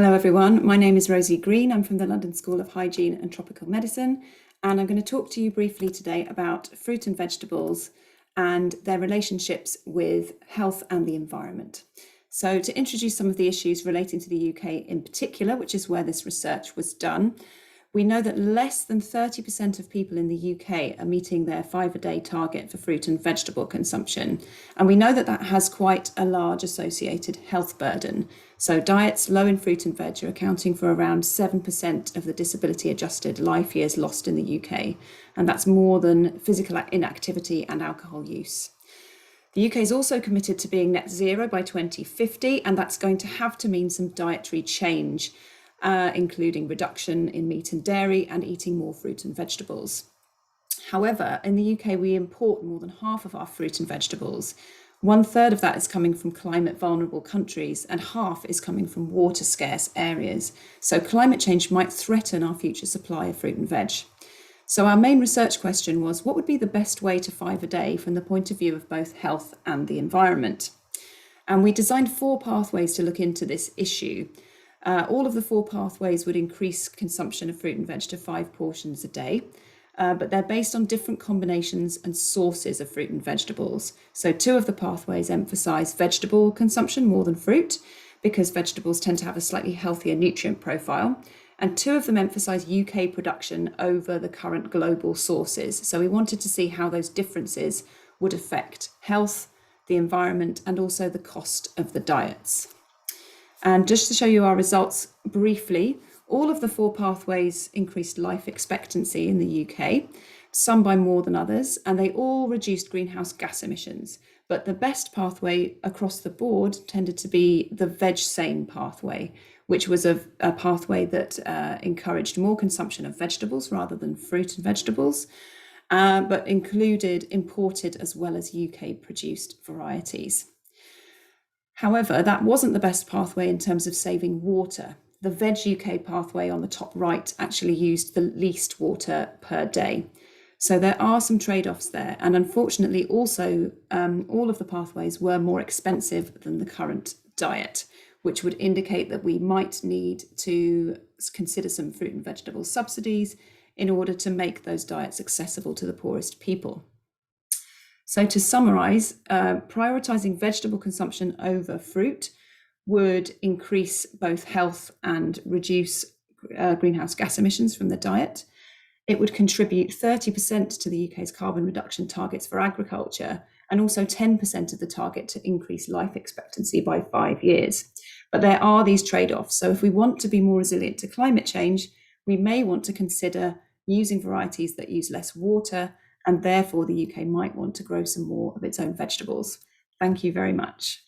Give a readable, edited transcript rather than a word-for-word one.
Hello everyone, my name is Rosie Green. I'm from the London School of Hygiene and Tropical Medicine, and I'm going to talk to you briefly today about fruit and vegetables and their relationships with health and the environment. So to introduce some of the issues relating to the UK in particular, which is where this research was done, we know that less than 30% of people in the UK are meeting their 5-a-day target for fruit and vegetable consumption. And we know that that has quite a large associated health burden. So diets low in fruit and veg are accounting for around 7% of the disability adjusted life years lost in the UK. And that's more than physical inactivity and alcohol use. The UK is also committed to being net zero by 2050, and that's going to have to mean some dietary change, including reduction in meat and dairy and eating more fruit and vegetables. However, in the UK, we import more than half of our fruit and vegetables. 1/3 of that is coming from climate vulnerable countries and half is coming from water scarce areas. So climate change might threaten our future supply of fruit and veg. So our main research question was, what would be the best way to 5-a-day from the point of view of both health and the environment? And we designed 4 pathways to look into this issue. All of the 4 pathways would increase consumption of fruit and veg to 5 portions a day, but they're based on different combinations and sources of fruit and vegetables. So 2 of the pathways emphasize vegetable consumption more than fruit, because vegetables tend to have a slightly healthier nutrient profile. And 2 of them emphasize UK production over the current global sources. So we wanted to see how those differences would affect health, the environment, and also the cost of the diets. And just to show you our results briefly, all of the 4 pathways increased life expectancy in the UK, some by more than others, and they all reduced greenhouse gas emissions. But the best pathway across the board tended to be the VegSane pathway, which was a pathway that encouraged more consumption of vegetables rather than fruit and vegetables, but included imported as well as UK produced varieties. However, that wasn't the best pathway in terms of saving water. The Veg UK pathway on the top right actually used the least water per day. So there are some trade-offs there. And unfortunately, also, all of the pathways were more expensive than the current diet, which would indicate that we might need to consider some fruit and vegetable subsidies in order to make those diets accessible to the poorest people. So to summarize, prioritizing vegetable consumption over fruit would increase both health and reduce greenhouse gas emissions from the diet. It would contribute 30% to the UK's carbon reduction targets for agriculture, and also 10% of the target to increase life expectancy by 5 years. But there are these trade-offs. So if we want to be more resilient to climate change, we may want to consider using varieties that use less water, and therefore the UK might want to grow some more of its own vegetables. Thank you very much.